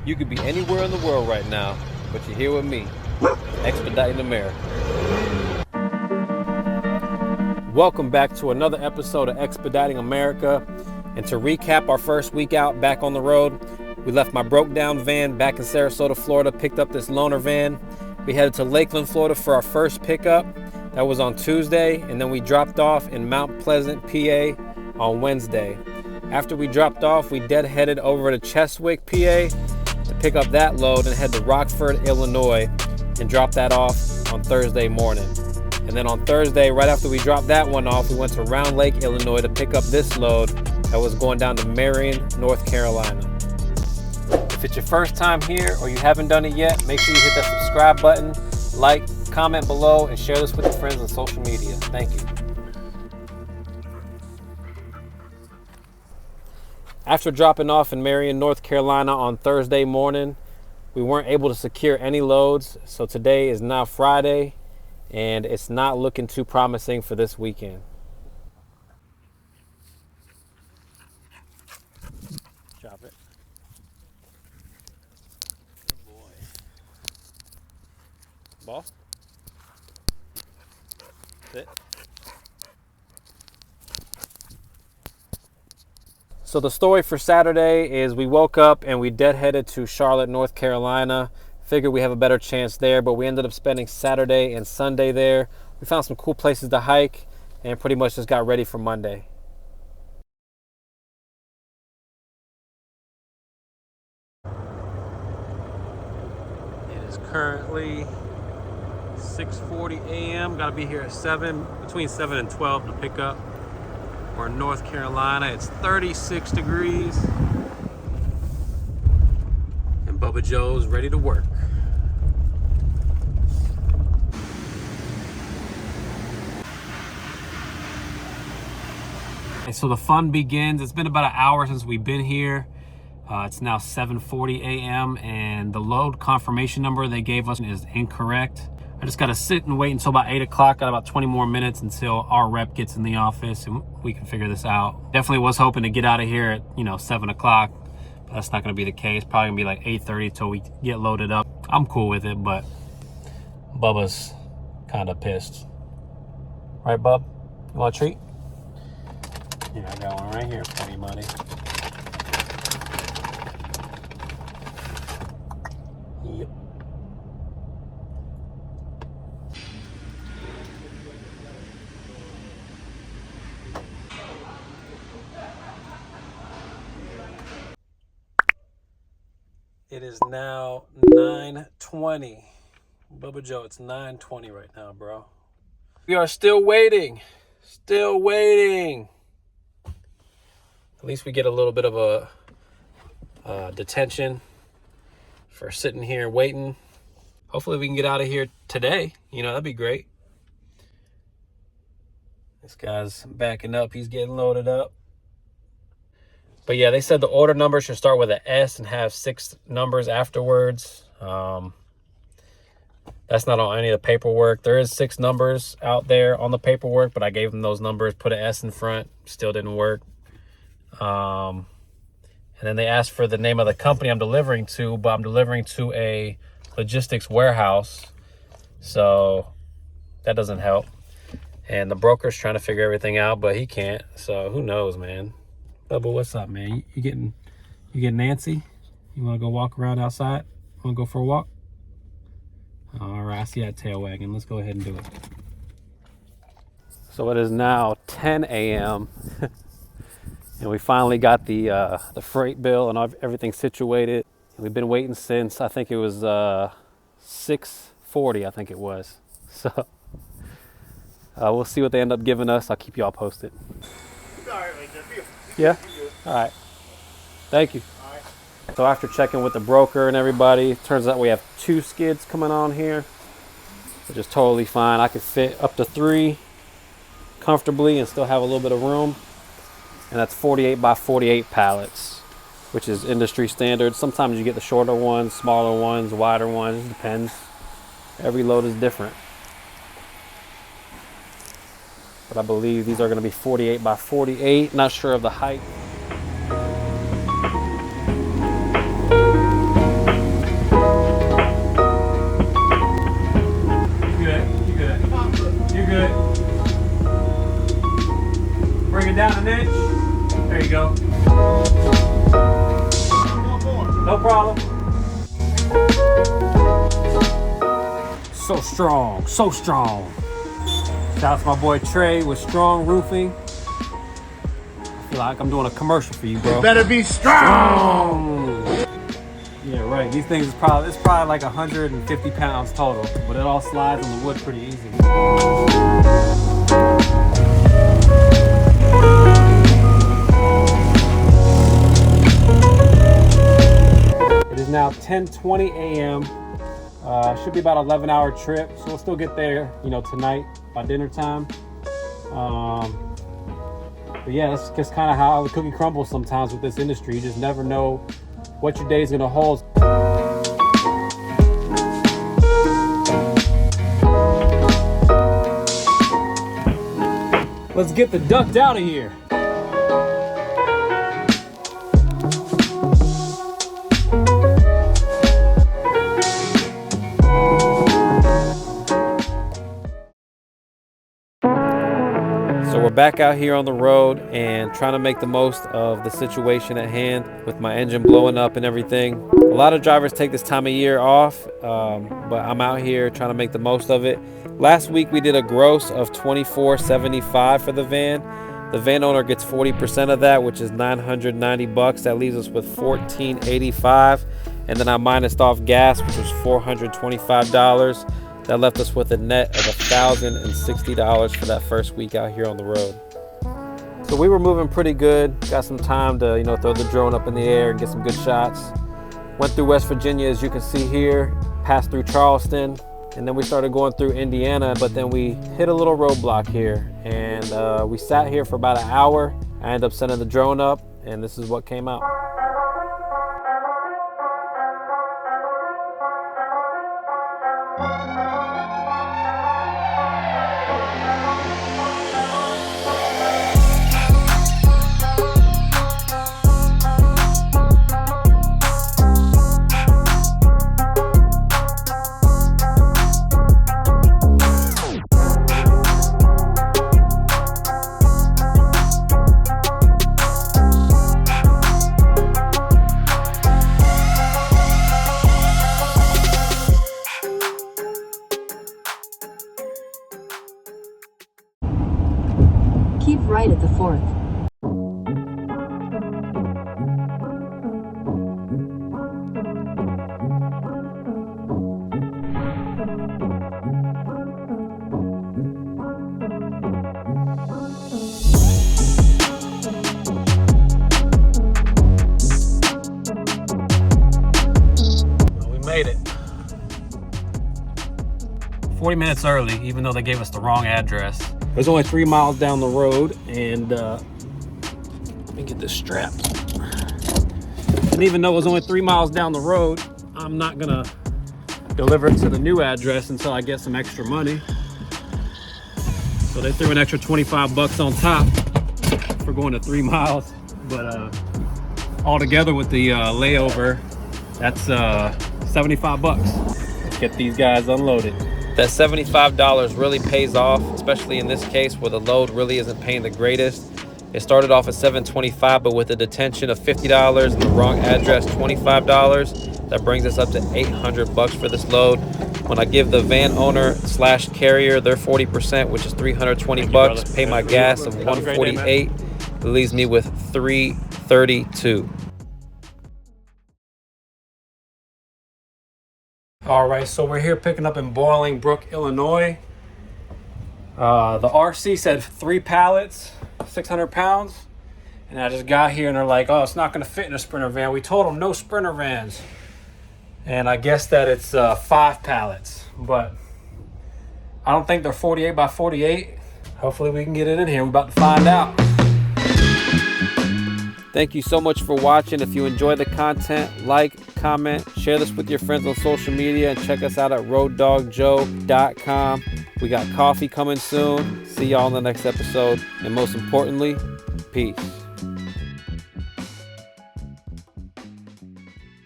You could be anywhere in the world right now, but you're here with me, Expediting America. Welcome back to another episode of Expediting America. And to recap our first week out back on the road, we left my broke down van back in Sarasota, Florida, picked up this loaner van. We headed to Lakeland, Florida for our first pickup. That was on Tuesday, and then we dropped off in Mount Pleasant, PA on Wednesday. After we dropped off, we deadheaded over to Cheswick, PA to pick up that load and head to Rockford, Illinois and drop that off on Thursday morning. And then on Thursday, right after we dropped that one off, we went to Round Lake, Illinois to pick up this load that was going down to Marion, North Carolina. If it's your first time here or you haven't done it yet, make sure you hit that subscribe button, like, comment below, and share this with your friends on social media. Thank you. After dropping off in Marion, North Carolina on Thursday morning, we weren't able to secure any loads. So today is now Friday, and it's not looking too promising for this weekend. Chop it. Good boy. Ball. Sit. So the story for Saturday is we woke up and we deadheaded to Charlotte, North Carolina. Figured we have a better chance there, but we ended up spending Saturday and Sunday there. We found some cool places to hike and pretty much just got ready for Monday. It is currently 6:40 a.m. Got to be here at between 7 and 12 to pick up. We're in North Carolina. It's 36 degrees. And Bubba Joe's ready to work. And so the fun begins. It's been about an hour since we've been here. It's now 7:40 a.m. and the load confirmation number they gave us is incorrect. I just got to sit and wait until about 8 o'clock. Got about 20 more minutes until our rep gets in the office and we can figure this out. Definitely was hoping to get out of here at 7 o'clock, but that's not going to be the case. Probably going to be like 8:30 till we get loaded up. I'm cool with it, but Bubba's kind of pissed. Right, Bub? You want a treat? Yeah, I got one right here for you, buddy. Yep. It is now 9:20. Bubba Joe, it's 9:20 right now, bro. We are still waiting. Still waiting. At least we get a little bit of a detention for sitting here waiting. Hopefully we can get out of here today. That'd be great. This guy's backing up. He's getting loaded up. But yeah, they said the order number should start with an S and have 6 numbers afterwards. That's not on any of the paperwork. There is 6 numbers out there on the paperwork, but I gave them those numbers, put an S in front, still didn't work. And then they asked for the name of the company I'm delivering to, but I'm delivering to a logistics warehouse. So that doesn't help. And the broker's trying to figure everything out, but he can't. So who knows, man. Bubba, what's up, man? You getting antsy? You want to go walk around outside? Want to go for a walk? All right, I see that tail wagging. Let's go ahead and do it. So it is now 10 a.m. and we finally got the freight bill and everything situated. We've been waiting since I think it was 6:40. I think it was. So we'll see what they end up giving us. I'll keep you all posted. All right, right there. Yeah? All right. Thank you. All right. So after checking with the broker and everybody, it turns out we have 2 skids coming on here, which is totally fine. I could fit up to 3 comfortably and still have a little bit of room. And that's 48 by 48 pallets, which is industry standard. Sometimes you get the shorter ones, smaller ones, wider ones. It depends. Every load is different. But I believe these are going to be 48 by 48. Not sure of the height. no problem. So strong, so strong. Shout out to my boy Trey with Strong Roofing. I feel like I'm doing a commercial for you, bro. It better be strong. Yeah, right. These things it's probably like 150 pounds total, but it all slides on the wood pretty easy. It is now 10:20 a.m. Should be about an 11-hour trip, so we'll still get there, tonight by dinner time. But yeah, that's just kind of how the cookie crumbles sometimes with this industry. You just never know what your day is going to hold. Let's get the duck out of here. So we're back out here on the road and trying to make the most of the situation at hand with my engine blowing up and everything. A lot of drivers take this time of year off, but I'm out here trying to make the most of it. Last week we did a gross of $24.75 for the van. The van owner gets 40% of that, which is $990. That leaves us with $1,485. And then I minused off gas, which was $425. That left us with a net of $1,060 for that first week out here on the road. So we were moving pretty good. Got some time to, throw the drone up in the air and get some good shots. Went through West Virginia, as you can see here, passed through Charleston, and then we started going through Indiana, but then we hit a little roadblock here, and we sat here for about an hour. I ended up sending the drone up, and this is what came out. Keep right at the 4th. We made it. 40 minutes early, even though they gave us the wrong address. It was only 3 miles down the road, and let me get this strap. And even though it was only 3 miles down the road, I'm not gonna deliver it to the new address until I get some extra money. So they threw an extra 25 bucks on top for going to 3 miles. But all together with the layover, that's 75 bucks. Let's get these guys unloaded. That $75 really pays off, especially in this case where the load really isn't paying the greatest. It started off at $725, but with a detention of $50 and the wrong address, $25, that brings us up to 800 bucks for this load. When I give the van owner / carrier their 40%, which is 320 bucks, pay my gas of 148, it leaves me with 332. All right, so we're here picking up in Bolingbrook, Illinois. The RC said 3 pallets, 600 pounds. And I just got here and they're like, oh, it's not gonna fit in a Sprinter van. We told them no Sprinter vans. And I guess that it's 5 pallets, but I don't think they're 48 by 48. Hopefully we can get it in here. We're about to find out. Thank you so much for watching. If you enjoy the content, like, comment, share this with your friends on social media, and check us out at roaddogjoe.com. We got coffee coming soon. See y'all in the next episode. And most importantly, peace.